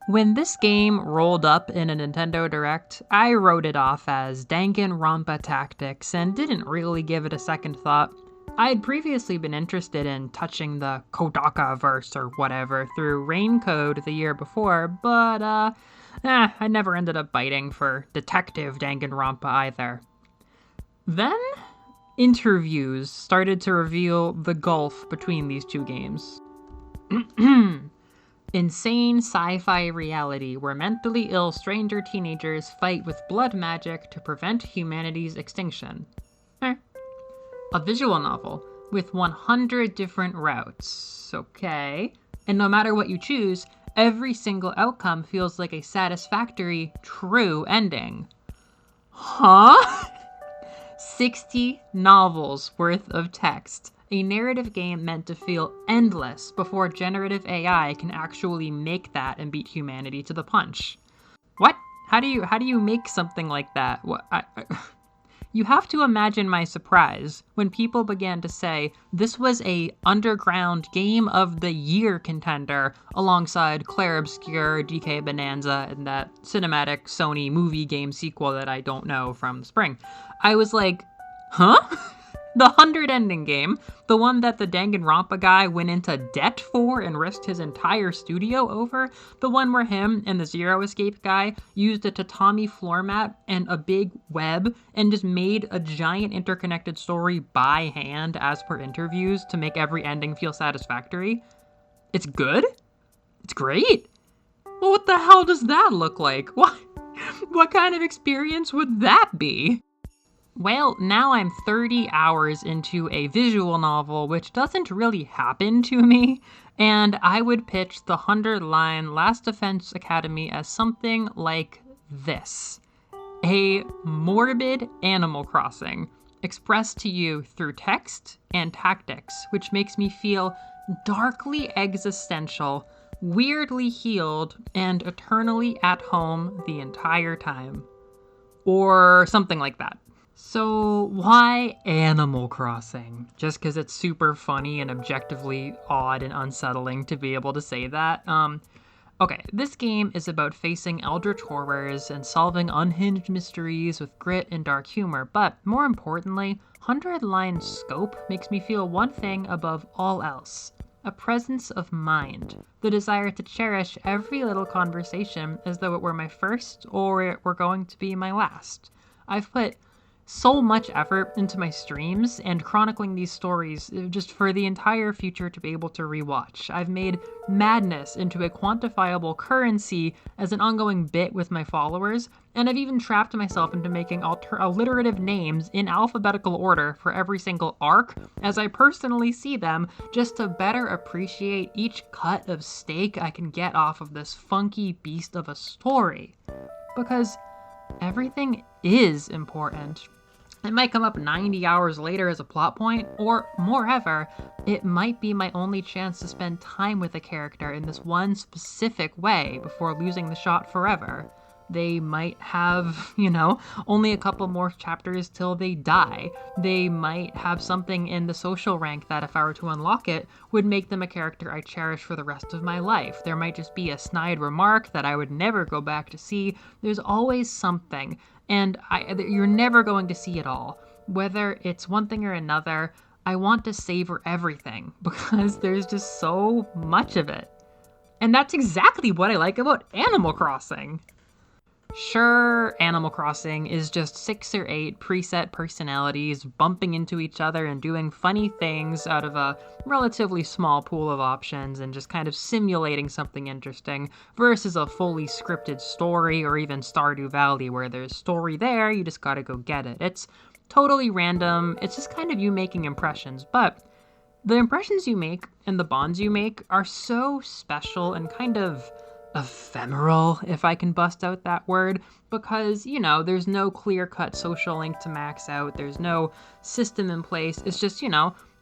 When this game rolled up in a Nintendo Direct, I wrote it off as Danganronpa Tactics and didn't really give it a second thought. I had previously been interested in touching the Kodaka-verse or whatever through Raincode the year before, but I never ended up biting for Detective Danganronpa either. Then, interviews started to reveal the gulf between these two games. Insane sci-fi reality where mentally ill stranger teenagers fight with blood magic to prevent humanity's extinction. A visual novel with 100 different routes. Okay. And no matter what you choose, every single outcome feels like a satisfactory, true ending. Huh? 60 novels worth of text. A narrative game meant to feel endless before generative AI can actually make that and beat humanity to the punch. What? How do you make something like that? What? You have to imagine my surprise when people began to say this was a underground game of the year contender alongside Clair Obscur, DK Bonanza, and that cinematic Sony movie game sequel that I don't know from the spring. I was like, huh? The 100 ending game, the one that the Danganronpa guy went into debt for and risked his entire studio over, the one where him and the Zero Escape guy used a tatami floor mat and a big web and just made a giant interconnected story by hand as per interviews to make every ending feel satisfactory. It's good? It's great? Well, what the hell does that look like? What kind of experience would that be? Well, now I'm 30 hours into a visual novel, which doesn't really happen to me, and I would pitch the 100-line Last Defense Academy as something like this. A morbid Animal Crossing, expressed to you through text and tactics, which makes me feel darkly existential, weirdly healed, and eternally at home the entire time. Or something like that. So why Animal Crossing? Just because it's super funny and objectively odd and unsettling to be able to say that? Okay, this game is about facing eldritch horrors and solving unhinged mysteries with grit and dark humor, but more importantly, 100-line scope makes me feel one thing above all else. A presence of mind, the desire to cherish every little conversation as though it were my first or it were going to be my last. I've put so much effort into my streams and chronicling these stories just for the entire future to be able to rewatch. I've made madness into a quantifiable currency as an ongoing bit with my followers, and I've even trapped myself into making alliterative names in alphabetical order for every single arc as I personally see them, just to better appreciate each cut of steak I can get off of this funky beast of a story. Because everything is important. It might come up 90 hours later as a plot point, or moreover, it might be my only chance to spend time with a character in this one specific way before losing the shot forever. They might have, only a couple more chapters till they die. They might have something in the social rank that, if I were to unlock it, would make them a character I cherish for the rest of my life. There might just be a snide remark that I would never go back to see. There's always something, and you're never going to see it all. Whether it's one thing or another, I want to savor everything because there's just so much of it. And that's exactly what I like about Animal Crossing. Sure, Animal Crossing is just 6 or 8 preset personalities bumping into each other and doing funny things out of a relatively small pool of options and just kind of simulating something interesting versus a fully scripted story or even Stardew Valley where there's story there, you just gotta go get it. It's totally random, it's just kind of you making impressions, but the impressions you make and the bonds you make are so special and kind of ephemeral, if I can bust out that word, because, there's no clear-cut social link to max out, there's no system in place, it's just,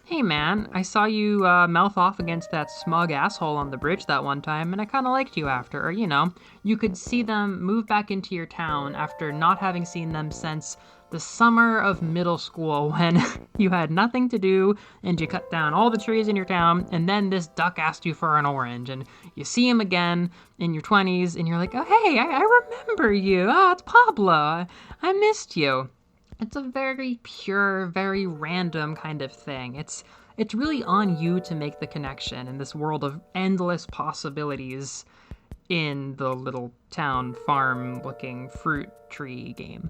hey man, I saw you mouth off against that smug asshole on the bridge that one time, and I kind of liked you after, or, you could see them move back into your town after not having seen them since the summer of middle school when you had nothing to do and you cut down all the trees in your town, and then this duck asked you for an orange, and you see him again in your 20s, and you're like, oh, hey, I remember you. Oh, it's Pablo. I missed you. It's a very pure, very random kind of thing. It's really on you to make the connection in this world of endless possibilities in the little town farm looking fruit tree game.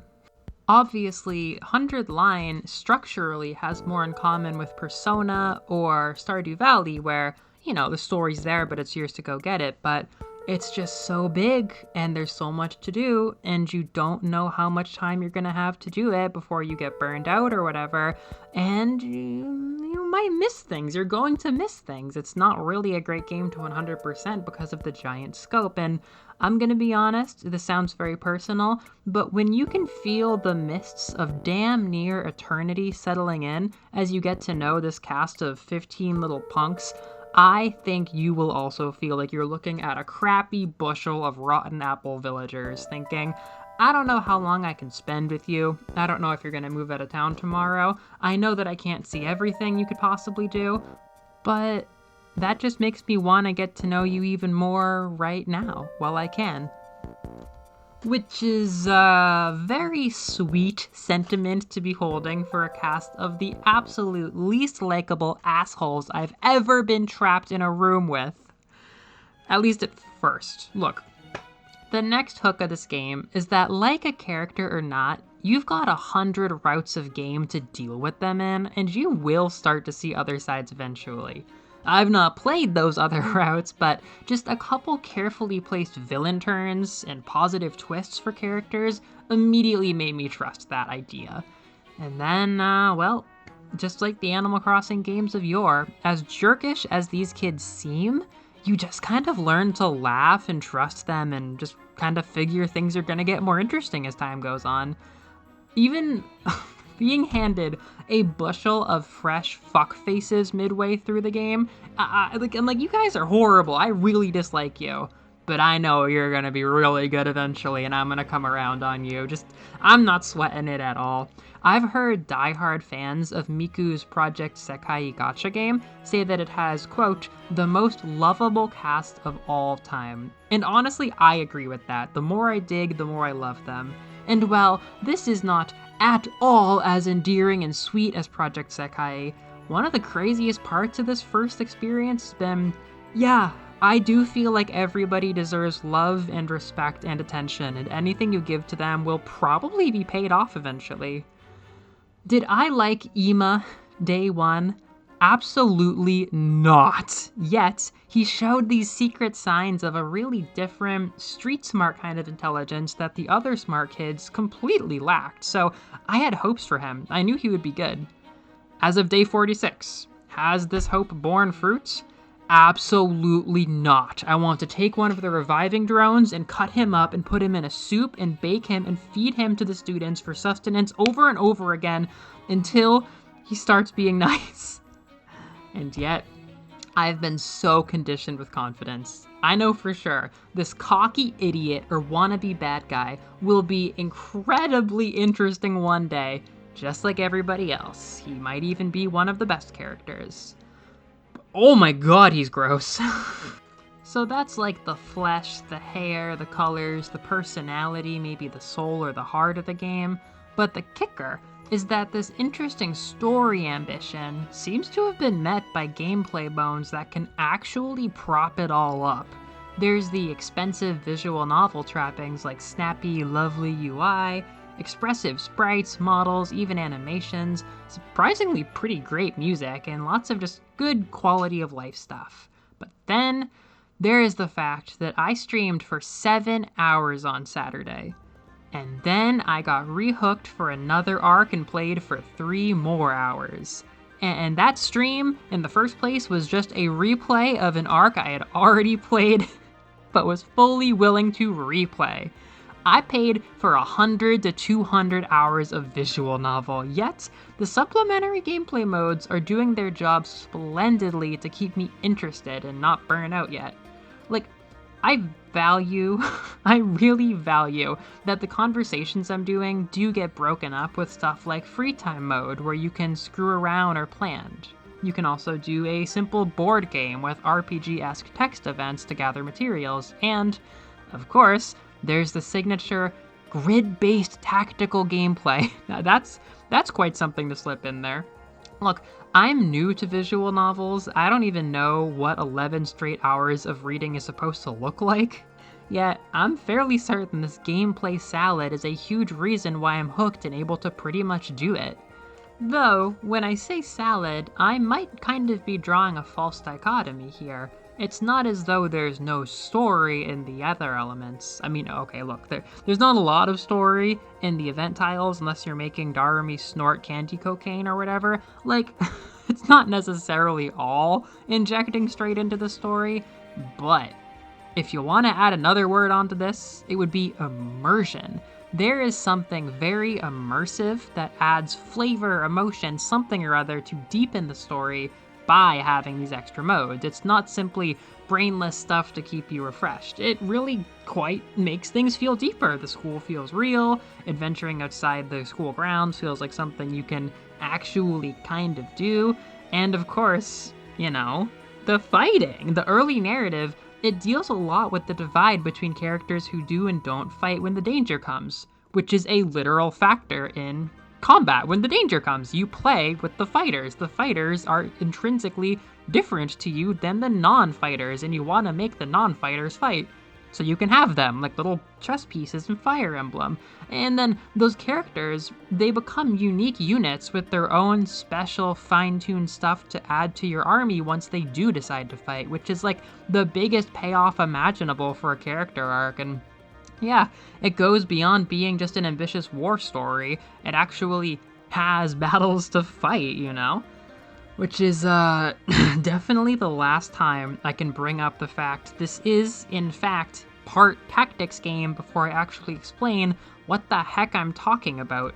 Obviously, 100 Line structurally has more in common with Persona or Stardew Valley, where, the story's there, but it's yours to go get it. But it's just so big, and there's so much to do, and you don't know how much time you're gonna have to do it before you get burned out or whatever, and you might miss things. You're going to miss things. It's not really a great game to 100% because of the giant scope, and I'm gonna be honest, this sounds very personal, but when you can feel the mists of damn near eternity settling in as you get to know this cast of 15 little punks, I think you will also feel like you're looking at a crappy bushel of rotten apple villagers thinking, I don't know how long I can spend with you. I don't know if you're going to move out of town tomorrow. I know that I can't see everything you could possibly do, but that just makes me want to get to know you even more right now while I can. Which is a very sweet sentiment to be holding for a cast of the absolute least likable assholes I've ever been trapped in a room with. At least at first. Look, the next hook of this game is that, like a character or not, you've got 100 routes of game to deal with them in, and you will start to see other sides eventually. I've not played those other routes, but just a couple carefully placed villain turns and positive twists for characters immediately made me trust that idea. And then, just like the Animal Crossing games of yore, as jerkish as these kids seem, you just kind of learn to laugh and trust them and just kind of figure things are gonna get more interesting as time goes on. Even being handed a bushel of fresh fuck faces midway through the game, I'm like, you guys are horrible. I really dislike you, but I know you're gonna be really good eventually, and I'm gonna come around on you. I'm not sweating it at all. I've heard diehard fans of Miku's Project Sekai Gacha game say that it has, quote, the most lovable cast of all time. And honestly, I agree with that. The more I dig, the more I love them. And while this is not at all as endearing and sweet as Project Sekai, one of the craziest parts of this first experience has been, I do feel like everybody deserves love and respect and attention, and anything you give to them will probably be paid off eventually. Did I like Ima day one? Absolutely not. Yet, he showed these secret signs of a really different, street-smart kind of intelligence that the other smart kids completely lacked, so I had hopes for him. I knew he would be good. As of day 46, has this hope borne fruit? Absolutely not. I want to take one of the reviving drones and cut him up and put him in a soup and bake him and feed him to the students for sustenance over and over again until he starts being nice. And yet, I've been so conditioned with confidence. I know for sure this cocky idiot or wannabe bad guy will be incredibly interesting one day, just like everybody else. He might even be one of the best characters. Oh my god, he's gross. So that's like the flesh, the hair, the colors, the personality, maybe the soul or the heart of the game. But the kicker is that this interesting story ambition seems to have been met by gameplay bones that can actually prop it all up. There's the expensive visual novel trappings like snappy, lovely UI, expressive sprites, models, even animations, surprisingly pretty great music, and lots of just good quality of life stuff. But then there is the fact that I streamed for 7 hours on Saturday. And then I got rehooked for another arc and played for 3 more hours. And that stream, in the first place, was just a replay of an arc I had already played, but was fully willing to replay. I paid for 100 to 200 hours of visual novel, yet the supplementary gameplay modes are doing their job splendidly to keep me interested and not burn out yet. Like, I value, I really value that the conversations I'm doing do get broken up with stuff like free time mode, where you can screw around or plan. You can also do a simple board game with RPG-esque text events to gather materials, and, of course, there's the signature grid-based tactical gameplay. Now that's quite something to slip in there. Look, I'm new to visual novels. I don't even know what 11 straight hours of reading is supposed to look like. Yet, I'm fairly certain this gameplay salad is a huge reason why I'm hooked and able to pretty much do it. Though, when I say salad, I might kind of be drawing a false dichotomy here. It's not as though there's no story in the other elements. I mean, okay, look, there's not a lot of story in the event tiles unless you're making Darumi snort candy cocaine or whatever. Like, it's not necessarily all injecting straight into the story, but if you want to add another word onto this, it would be immersion. There is something very immersive that adds flavor, emotion, something or other to deepen the story by having these extra modes. It's not simply brainless stuff to keep you refreshed. It really quite makes things feel deeper. The school feels real. Adventuring outside the school grounds feels like something you can actually kind of do. And of course, the fighting. The early narrative, it deals a lot with the divide between characters who do and don't fight when the danger comes, which is a literal factor in combat. When the danger comes, you play with the fighters. The fighters are intrinsically different to you than the non-fighters, and you want to make the non-fighters fight so you can have them, like little chess pieces in Fire Emblem. And then those characters, they become unique units with their own special fine-tuned stuff to add to your army once they do decide to fight, which is like the biggest payoff imaginable for a character arc. And yeah, it goes beyond being just an ambitious war story. It actually has battles to fight, Which is definitely the last time I can bring up the fact this is, in fact, part tactics game before I actually explain what the heck I'm talking about.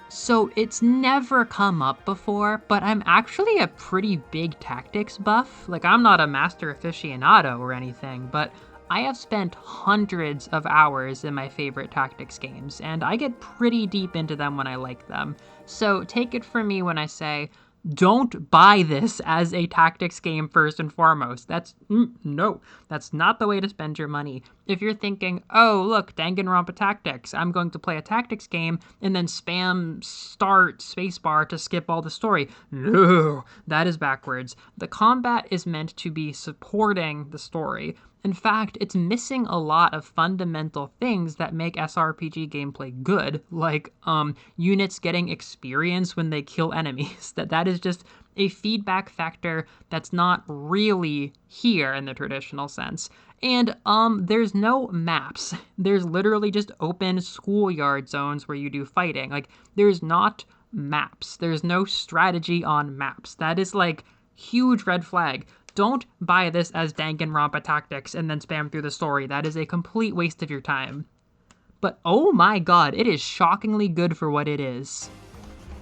So it's never come up before, but I'm actually a pretty big tactics buff. Like, I'm not a master aficionado or anything, but I have spent hundreds of hours in my favorite tactics games, and I get pretty deep into them when I like them. So take it from me when I say, don't buy this as a tactics game first and foremost. No, that's not the way to spend your money. If you're thinking, oh, look, Danganronpa Tactics, I'm going to play a tactics game and then spam start spacebar to skip all the story. No, that is backwards. The combat is meant to be supporting the story. In fact, it's missing a lot of fundamental things that make SRPG gameplay good, like units getting experience when they kill enemies. That is just a feedback factor that's not really here in the traditional sense. And there's no maps. There's literally just open schoolyard zones where you do fighting. Like, there's not maps. There's no strategy on maps. That is like huge red flag. Don't buy this as Danganronpa Tactics and then spam through the story. That is a complete waste of your time. But oh my god, it is shockingly good for what it is.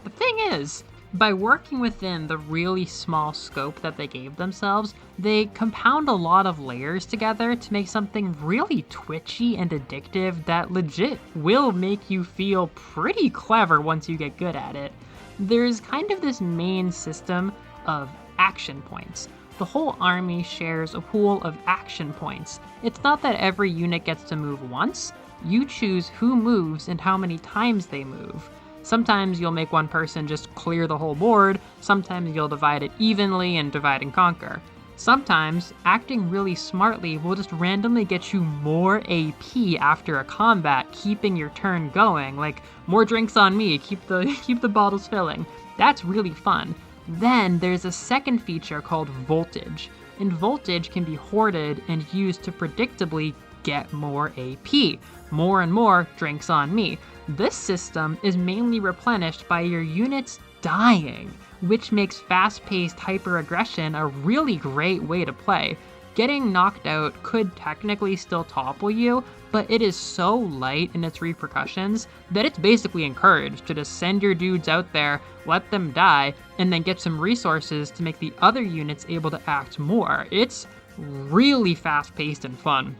The thing is, by working within the really small scope that they gave themselves, they compound a lot of layers together to make something really twitchy and addictive that legit will make you feel pretty clever once you get good at it. There's kind of this main system of action points. The whole army shares a pool of action points. It's not that every unit gets to move once. You choose who moves and how many times they move. Sometimes you'll make one person just clear the whole board, sometimes you'll divide it evenly and divide and conquer. Sometimes, acting really smartly will just randomly get you more AP after a combat, keeping your turn going, like, more drinks on me, keep the bottles filling. That's really fun. Then there's a second feature called Voltage, and Voltage can be hoarded and used to predictably get more AP. More and more drinks on me. This system is mainly replenished by your units dying, which makes fast-paced hyper-aggression a really great way to play. Getting knocked out could technically still topple you, but it is so light in its repercussions that it's basically encouraged to just send your dudes out there, let them die, and then get some resources to make the other units able to act more. It's really fast-paced and fun.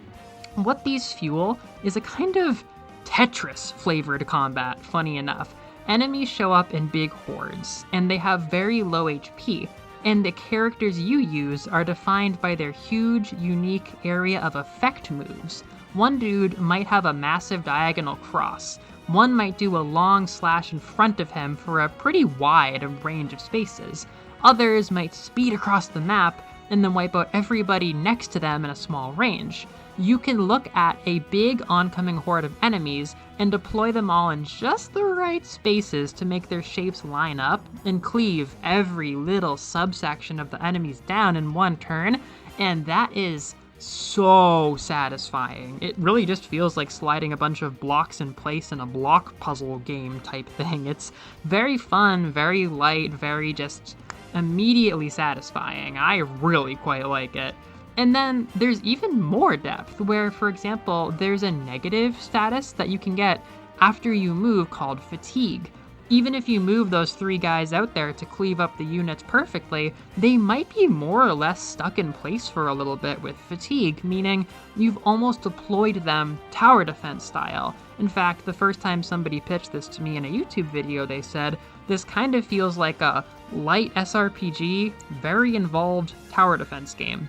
What these fuel is a kind of Tetris-flavored combat, funny enough. Enemies show up in big hordes, and they have very low HP, and the characters you use are defined by their huge, unique area of effect moves. One dude might have a massive diagonal cross. One might do a long slash in front of him for a pretty wide range of spaces. Others might speed across the map and then wipe out everybody next to them in a small range. You can look at a big oncoming horde of enemies and deploy them all in just the right spaces to make their shapes line up and cleave every little subsection of the enemies down in one turn, and that is so satisfying. It really just feels like sliding a bunch of blocks in place in a block puzzle game type thing. It's very fun, very light, very just immediately satisfying. I really quite like it. And then there's even more depth, where, for example, there's a negative status that you can get after you move called Fatigue. Even if you move those 3 guys out there to cleave up the units perfectly, they might be more or less stuck in place for a little bit with Fatigue, meaning you've almost deployed them tower defense style. In fact, the first time somebody pitched this to me in a YouTube video, they said, this kind of feels like a light SRPG, very involved tower defense game.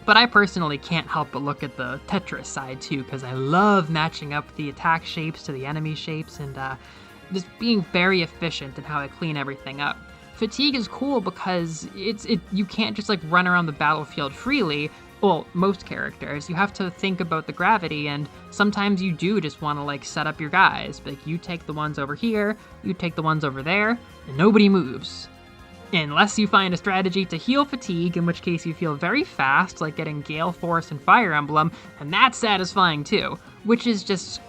But I personally can't help but look at the Tetris side too, because I love matching up the attack shapes to the enemy shapes and just being very efficient in how I clean everything up. Fatigue is cool because you can't just like run around the battlefield freely. Well, most characters. You have to think about the gravity, and sometimes you do just want to like set up your guys. Like you take the ones over here, you take the ones over there, and nobody moves. Unless you find a strategy to heal Fatigue, in which case you feel very fast, like getting Gale Force and Fire Emblem, and that's satisfying too, which is just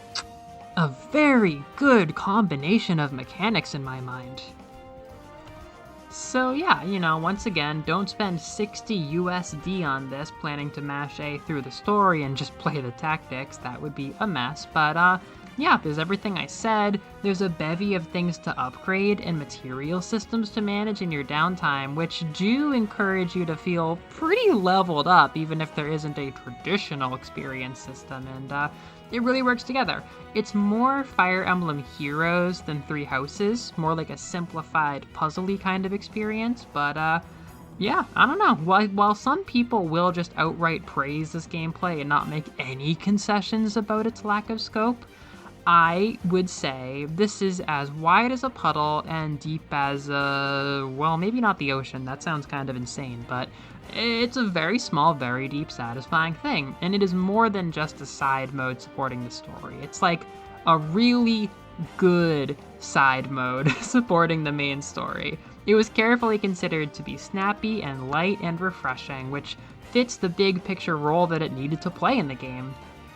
a very good combination of mechanics in my mind. So yeah, once again, don't spend 60 USD on this planning to mash A through the story and just play the tactics. That would be a mess, but yeah, there's everything I said. There's a bevy of things to upgrade and material systems to manage in your downtime, which do encourage you to feel pretty leveled up, even if there isn't a traditional experience system, and it really works together. It's more Fire Emblem Heroes than Three Houses, more like a simplified, puzzly kind of experience, but yeah, I don't know. While some people will just outright praise this gameplay and not make any concessions about its lack of scope, I would say this is as wide as a puddle and deep as well, maybe not the ocean. That sounds kind of insane, but it's a very small, very deep, satisfying thing. And it is more than just a side mode supporting the story. It's like a really good side mode supporting the main story. It was carefully considered to be snappy and light and refreshing, which fits the big picture role that it needed to play in the game.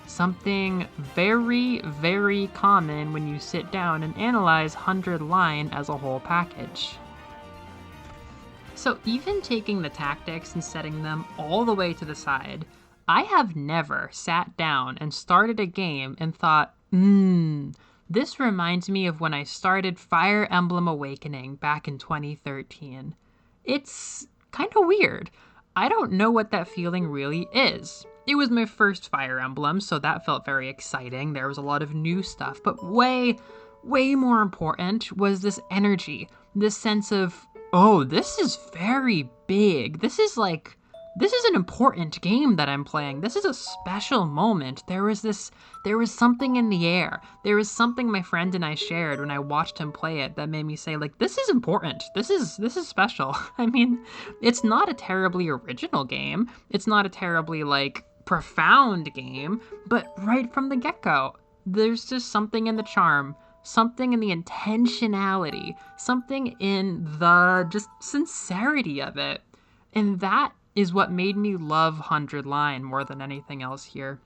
Something very, very common when you sit down and analyze 100 Line as a whole package. So even taking the tactics and setting them all the way to the side, I have never sat down and started a game and thought, this reminds me of when I started Fire Emblem Awakening back in 2013. It's kind of weird. I don't know what that feeling really is. It was my first Fire Emblem, so that felt very exciting. There was a lot of new stuff, but way, way more important was this energy, this sense of, oh, this is very big. This is an important game that I'm playing. This is a special moment. There was something in the air. There was something my friend and I shared when I watched him play it that made me say, like, this is important. This is special. I mean, it's not a terribly original game. It's not a terribly, profound game, but right from the get-go, there's just something in the charm, something in the intentionality, something in the just sincerity of it. And that is what made me love 100 Line more than anything else here.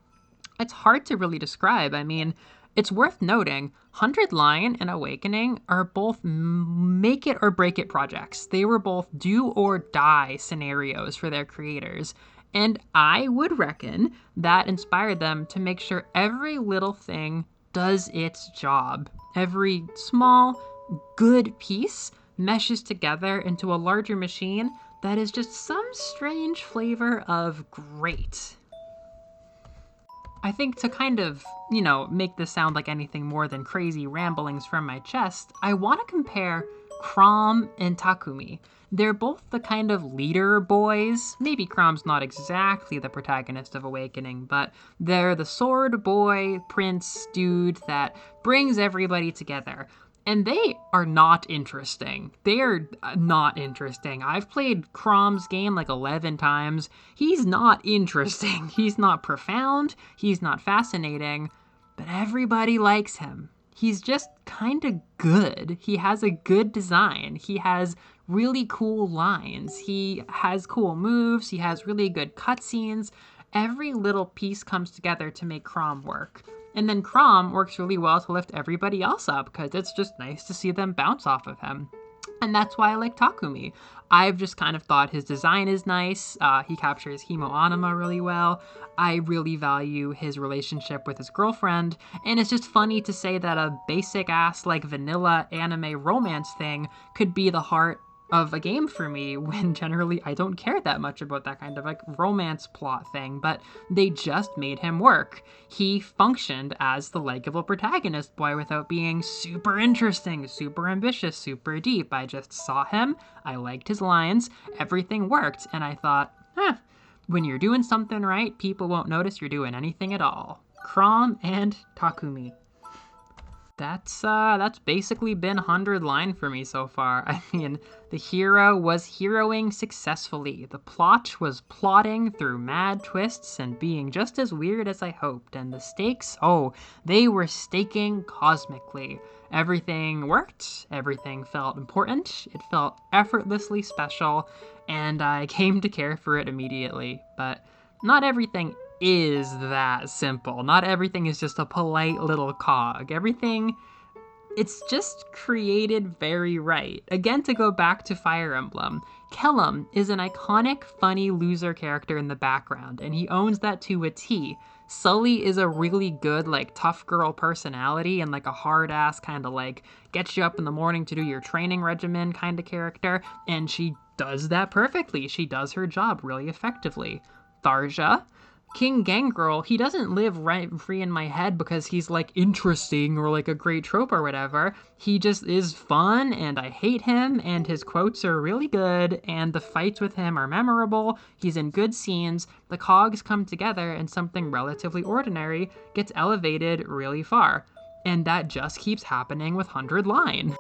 It's hard to really describe. I mean, it's worth noting, 100 Line and Awakening are both make it or break it projects. They were both do or die scenarios for their creators. And I would reckon that inspired them to make sure every little thing does its job. Every small, good piece meshes together into a larger machine that is just some strange flavor of great. I think to kind of, make this sound like anything more than crazy ramblings from my chest, I want to compare Chrom and Takumi. They're both the kind of leader boys. Maybe Chrom's not exactly the protagonist of Awakening, but they're the sword boy, prince dude that brings everybody together. And they are not interesting. They are not interesting. I've played Chrom's game like 11 times. He's not interesting. He's not profound. He's not fascinating. But everybody likes him. He's just kind of good. He has a good design. He has really cool lines. He has cool moves. He has really good cutscenes. Every little piece comes together to make Chrom work. And then Chrom works really well to lift everybody else up because it's just nice to see them bounce off of him. And that's why I like Takumi. I've just kind of thought his design is nice. He captures Himo Anima really well. I really value his relationship with his girlfriend. And it's just funny to say that a basic ass like vanilla anime romance thing could be the heart of a game for me when generally I don't care that much about that kind of like romance plot thing, but they just made him work. He functioned as the likable protagonist boy without being super interesting, super ambitious, super deep. I just saw him, I liked his lines, everything worked, and I thought, when you're doing something right, people won't notice you're doing anything at all. Chrom and Takumi. That's basically been 100 line for me so far. I mean, the hero was heroing successfully. The plot was plotting through mad twists and being just as weird as I hoped. And the stakes, they were staking cosmically. Everything worked. Everything felt important. It felt effortlessly special. And I came to care for it immediately. But not everything is that simple. Not everything is just a polite little cog. Everything, it's just created very right. Again, to go back to Fire Emblem, Kellum is an iconic, funny loser character in the background, and he owns that to a T. Sully is a really good, tough girl personality and a hard-ass kind of gets you up in the morning to do your training regimen kind of character, and she does that perfectly. She does her job really effectively. Tharja, King Gangrel, he doesn't live rent-free in my head because he's interesting or a great trope or whatever. He just is fun and I hate him and his quotes are really good and the fights with him are memorable. He's in good scenes. The cogs come together and something relatively ordinary gets elevated really far. And that just keeps happening with 100 Line.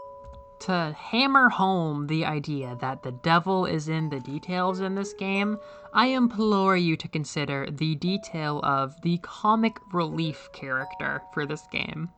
To hammer home the idea that the devil is in the details in this game, I implore you to consider the detail of the comic relief character for this game.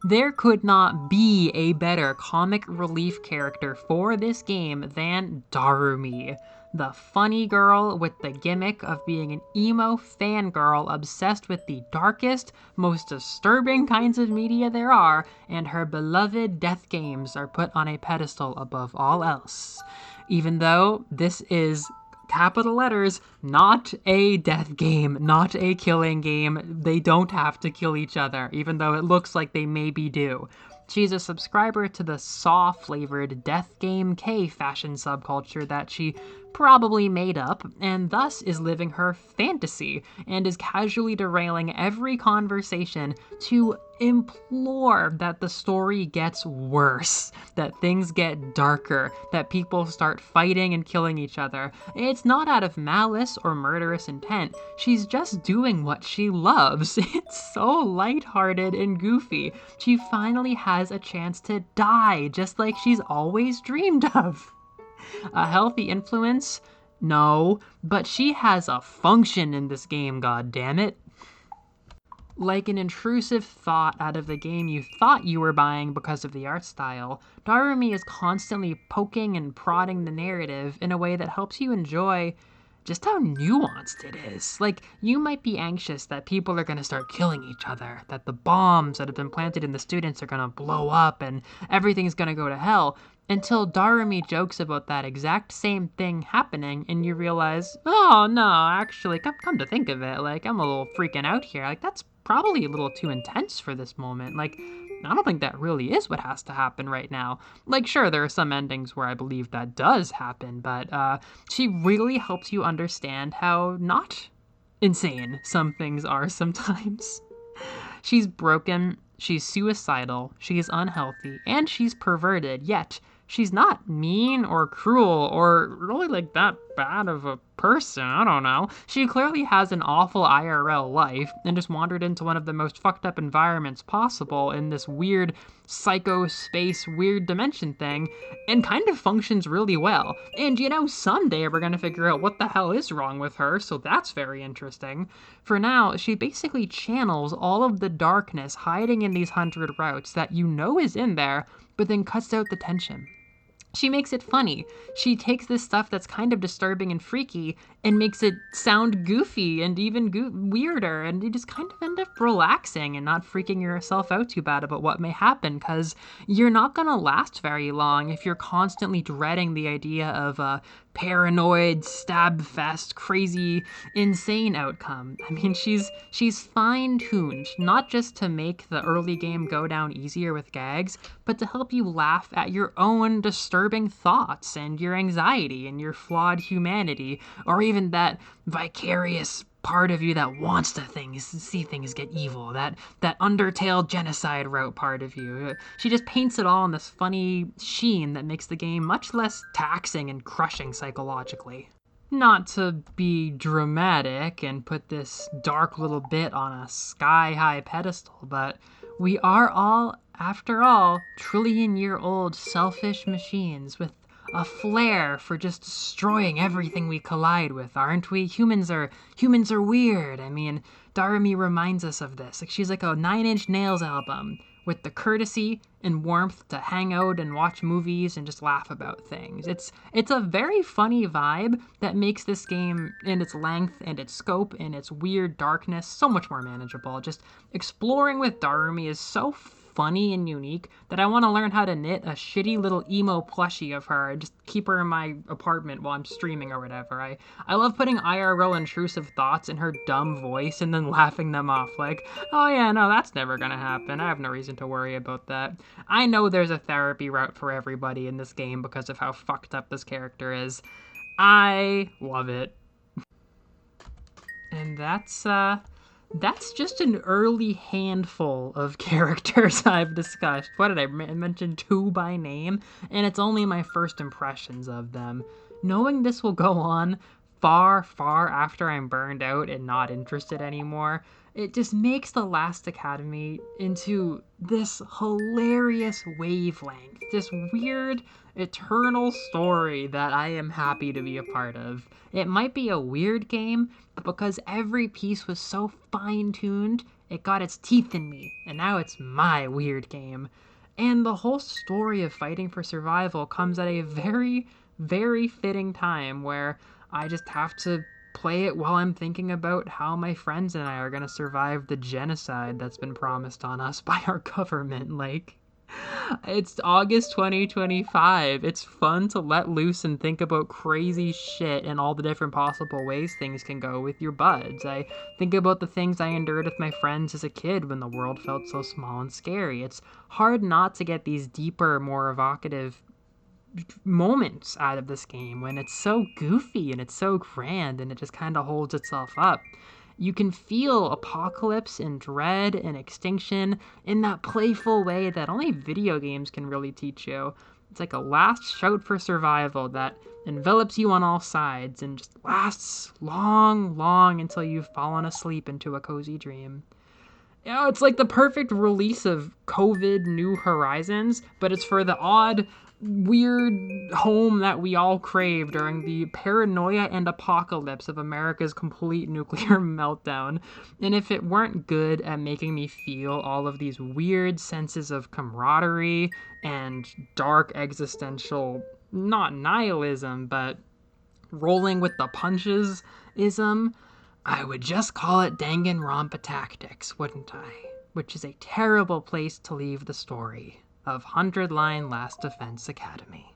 There could not be a better comic relief character for this game than Darumi, the funny girl with the gimmick of being an emo fangirl obsessed with the darkest, most disturbing kinds of media there are, and her beloved death games are put on a pedestal above all else. Even though this is, capital letters, not a death game, not a killing game. They don't have to kill each other, even though it looks like they maybe do. She's a subscriber to the Saw-flavored Death Game K fashion subculture that she probably made up, and thus is living her fantasy, and is casually derailing every conversation to implore that the story gets worse, that things get darker, that people start fighting and killing each other. It's not out of malice or murderous intent. She's just doing what she loves. It's so lighthearted and goofy. She finally has a chance to die, just like she's always dreamed of. A healthy influence? No, but she has a function in this game, goddammit. Like an intrusive thought out of the game you thought you were buying because of the art style, Darumi is constantly poking and prodding the narrative in a way that helps you enjoy just how nuanced it is. You might be anxious that people are going to start killing each other, that the bombs that have been planted in the students are going to blow up and everything's going to go to hell, until Darumi jokes about that exact same thing happening and you realize, oh no, actually, come to think of it, I'm a little freaking out here. That's probably a little too intense for this moment. Like, I don't think that really is what has to happen right now. Like, sure, there are some endings where I believe that does happen, but she really helps you understand how not insane some things are sometimes. She's broken, she's suicidal, she's unhealthy, and she's perverted, yet she's not mean or cruel or really like that bad of a person. I don't know. She clearly has an awful IRL life and just wandered into one of the most fucked up environments possible in this weird psycho space, weird dimension thing, and kind of functions really well. And someday we're gonna figure out what the hell is wrong with her, so that's very interesting. For now, she basically channels all of the darkness hiding in these 100 routes that is in there, but then cuts out the tension. She makes it funny. She takes this stuff that's kind of disturbing and freaky and makes it sound goofy and even weirder, and you just kind of end up relaxing and not freaking yourself out too bad about what may happen, because you're not going to last very long if you're constantly dreading the idea of a paranoid, stab fest, crazy, insane outcome. I mean, she's fine-tuned, not just to make the early game go down easier with gags, but to help you laugh at your own disturbing thoughts and your anxiety and your flawed humanity, or even that vicarious part of you that wants to see things get evil, that Undertale genocide route part of you. She just paints it all in this funny sheen that makes the game much less taxing and crushing psychologically. Not to be dramatic and put this dark little bit on a sky-high pedestal, but we are all, after all, trillion-year-old selfish machines with a flair for just destroying everything we collide with, aren't we? Humans are weird. I mean, Darumi reminds us of this. Like, she's like a Nine Inch Nails album with the courtesy and warmth to hang out and watch movies and just laugh about things. It's a very funny vibe that makes this game, in its length and its scope and its weird darkness, so much more manageable. Just exploring with Darumi is so funny and unique that I want to learn how to knit a shitty little emo plushie of her and just keep her in my apartment while I'm streaming or whatever. I love putting IRL intrusive thoughts in her dumb voice and then laughing them off like, oh yeah, no, that's never gonna happen. I have no reason to worry about that. I know there's a therapy route for everybody in this game because of how fucked up this character is. I love it. And that's just an early handful of characters I've discussed. What did I mention? 2 by name? And it's only my first impressions of them. Knowing this will go on far, far after I'm burned out and not interested anymore, it just makes The Last Academy into this hilarious wavelength, this weird, eternal story that I am happy to be a part of. It might be a weird game, but because every piece was so fine-tuned, it got its teeth in me, and now it's my weird game. And the whole story of fighting for survival comes at a very, very fitting time where I just have to play it while I'm thinking about how my friends and I are going to survive the genocide that's been promised on us by our government. Like, it's August 2025. It's fun to let loose and think about crazy shit and all the different possible ways things can go with your buds. I think about the things I endured with my friends as a kid when the world felt so small and scary. It's hard not to get these deeper, more evocative moments out of this game when it's so goofy and it's so grand and it just kind of holds itself up. You can feel apocalypse and dread and extinction in that playful way that only video games can really teach you. It's like a last shout for survival that envelops you on all sides and just lasts long, long until you've fallen asleep into a cozy dream. It's like the perfect release of COVID New Horizons, but it's for the odd, weird home that we all crave during the paranoia and apocalypse of America's complete nuclear meltdown. And if it weren't good at making me feel all of these weird senses of camaraderie and dark existential, not nihilism, but rolling with the punches ism, I would just call it Danganronpa Tactics, wouldn't I? Which is a terrible place to leave the story of 100 Line Last Defense Academy.